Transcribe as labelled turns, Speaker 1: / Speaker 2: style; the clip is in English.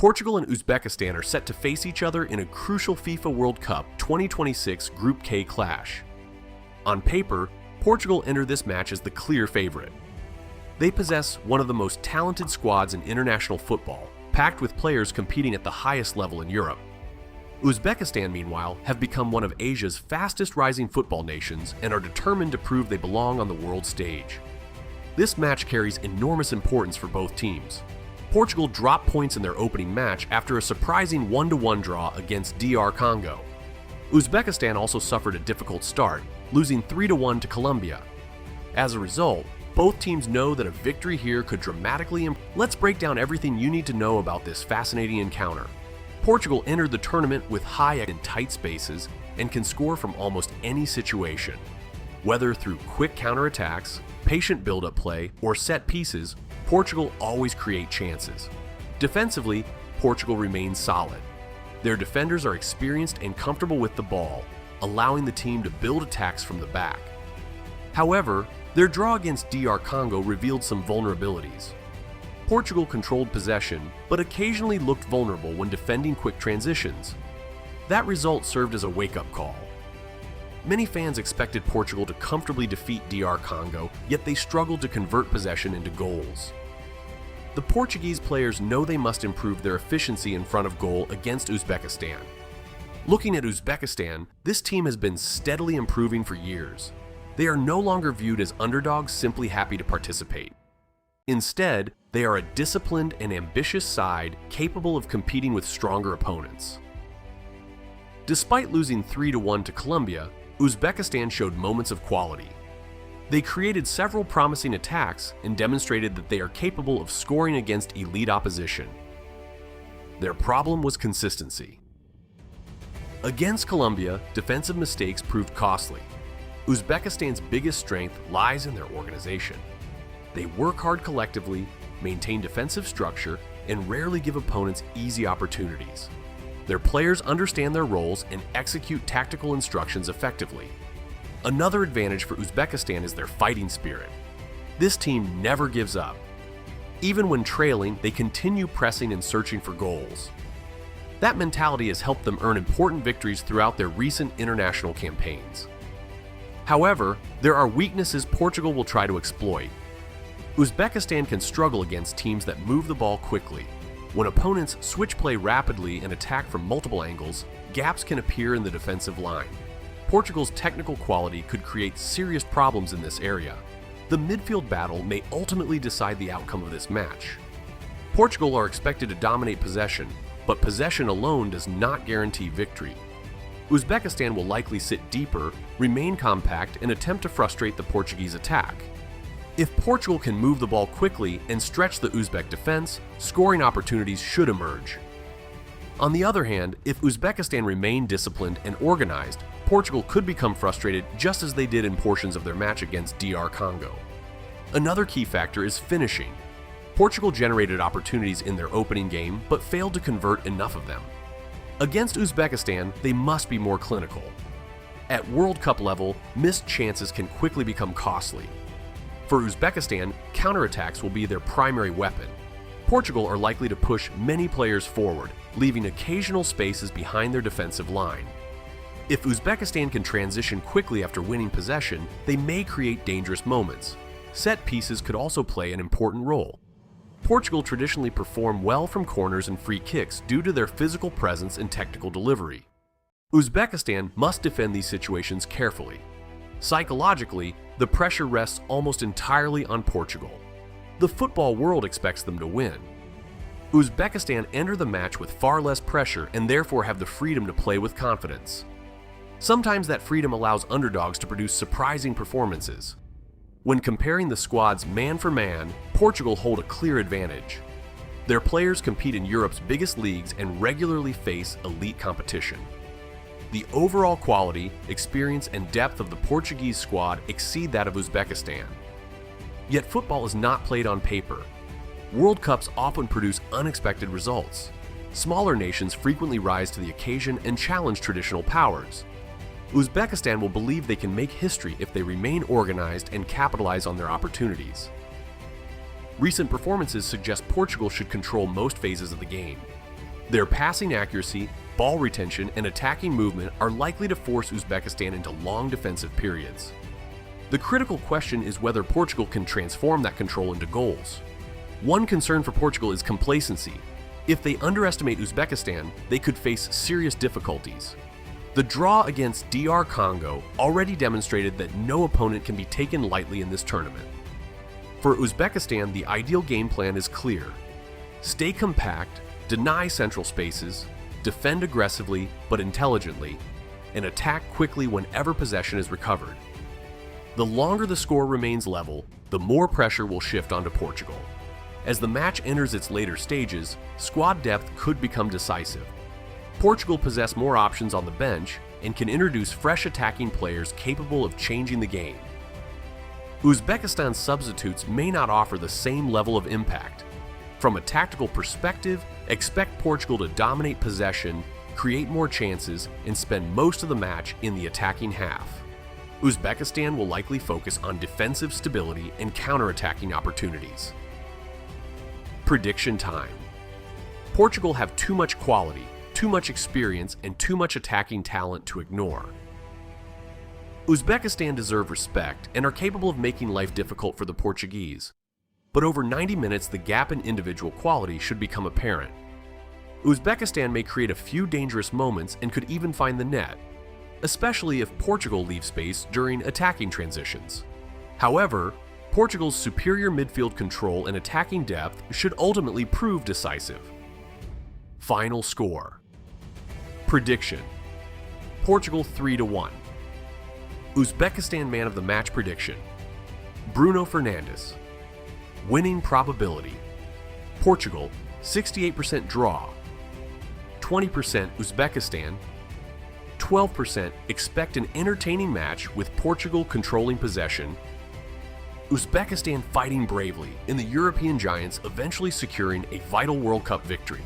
Speaker 1: Portugal and Uzbekistan are set to face each other in a crucial FIFA World Cup 2026 Group K clash. On paper, Portugal enter this match as the clear favorite. They possess one of the most talented squads in international football, packed with players competing at the highest level in Europe. Uzbekistan, meanwhile, have become one of Asia's fastest rising football nations and are determined to prove they belong on the world stage. This match carries enormous importance for both teams. Portugal dropped points in their opening match after a surprising 1-1 draw against DR Congo. Uzbekistan also suffered a difficult start, losing 3-1 to Colombia. As a result, both teams know that a victory here could dramatically Let's break down everything you need to know about this fascinating encounter. Portugal entered the tournament with high in tight spaces and can score from almost any situation. Whether through quick counterattacks, patient build-up play, or set pieces, Portugal always create chances. Defensively, Portugal remains solid. Their defenders are experienced and comfortable with the ball, allowing the team to build attacks from the back. However, their draw against DR Congo revealed some vulnerabilities. Portugal controlled possession, but occasionally looked vulnerable when defending quick transitions. That result served as a wake-up call. Many fans expected Portugal to comfortably defeat DR Congo, yet they struggled to convert possession into goals. The Portuguese players know they must improve their efficiency in front of goal against Uzbekistan. Looking at Uzbekistan, this team has been steadily improving for years. They are no longer viewed as underdogs simply happy to participate. Instead, they are a disciplined and ambitious side capable of competing with stronger opponents. Despite losing 3-1 to Colombia, Uzbekistan showed moments of quality. They created several promising attacks and demonstrated that they are capable of scoring against elite opposition. Their problem was consistency. Against Colombia, defensive mistakes proved costly. Uzbekistan's biggest strength lies in their organization. They work hard collectively, maintain defensive structure, and rarely give opponents easy opportunities. Their players understand their roles and execute tactical instructions effectively. Another advantage for Uzbekistan is their fighting spirit. This team never gives up. Even when trailing, they continue pressing and searching for goals. That mentality has helped them earn important victories throughout their recent international campaigns. However, there are weaknesses Portugal will try to exploit. Uzbekistan can struggle against teams that move the ball quickly. When opponents switch play rapidly and attack from multiple angles, gaps can appear in the defensive line. Portugal's technical quality could create serious problems in this area. The midfield battle may ultimately decide the outcome of this match. Portugal are expected to dominate possession, but possession alone does not guarantee victory. Uzbekistan will likely sit deeper, remain compact, and attempt to frustrate the Portuguese attack. If Portugal can move the ball quickly and stretch the Uzbek defense, scoring opportunities should emerge. On the other hand, if Uzbekistan remain disciplined and organized, Portugal could become frustrated just as they did in portions of their match against DR Congo. Another key factor is finishing. Portugal generated opportunities in their opening game but failed to convert enough of them. Against Uzbekistan, they must be more clinical. At World Cup level, missed chances can quickly become costly. For Uzbekistan, counterattacks will be their primary weapon. Portugal are likely to push many players forward, leaving occasional spaces behind their defensive line. If Uzbekistan can transition quickly after winning possession, they may create dangerous moments. Set pieces could also play an important role. Portugal traditionally perform well from corners and free kicks due to their physical presence and technical delivery. Uzbekistan must defend these situations carefully. Psychologically, the pressure rests almost entirely on Portugal. The football world expects them to win. Uzbekistan enter the match with far less pressure and therefore have the freedom to play with confidence. Sometimes that freedom allows underdogs to produce surprising performances. When comparing the squads man for man, Portugal hold a clear advantage. Their players compete in Europe's biggest leagues and regularly face elite competition. The overall quality, experience, and depth of the Portuguese squad exceed that of Uzbekistan. Yet football is not played on paper. World Cups often produce unexpected results. Smaller nations frequently rise to the occasion and challenge traditional powers. Uzbekistan will believe they can make history if they remain organized and capitalize on their opportunities. Recent performances suggest Portugal should control most phases of the game. Their passing accuracy, ball retention, and attacking movement are likely to force Uzbekistan into long defensive periods. The critical question is whether Portugal can transform that control into goals. One concern for Portugal is complacency. If they underestimate Uzbekistan, they could face serious difficulties. The draw against DR Congo already demonstrated that no opponent can be taken lightly in this tournament. For Uzbekistan, the ideal game plan is clear. Stay compact, deny central spaces, defend aggressively but intelligently, and attack quickly whenever possession is recovered. The longer the score remains level, the more pressure will shift onto Portugal. As the match enters its later stages, squad depth could become decisive. Portugal possess more options on the bench and can introduce fresh attacking players capable of changing the game. Uzbekistan's substitutes may not offer the same level of impact. From a tactical perspective, expect Portugal to dominate possession, create more chances, and spend most of the match in the attacking half. Uzbekistan will likely focus on defensive stability and counter-attacking opportunities. Prediction time. Portugal have too much quality, too much experience, and too much attacking talent to ignore. Uzbekistan deserve respect and are capable of making life difficult for the Portuguese. But over 90 minutes, the gap in individual quality should become apparent. Uzbekistan may create a few dangerous moments and could even find the net, especially if Portugal leaves space during attacking transitions. However, Portugal's superior midfield control and attacking depth should ultimately prove decisive. Final score. Prediction: Portugal 3-1. Uzbekistan man of the match prediction: Bruno Fernandes. Winning probability: Portugal 68% draw, 20% Uzbekistan, 12% expect an entertaining match with Portugal controlling possession, Uzbekistan fighting bravely in the European giants eventually securing a vital World Cup victory.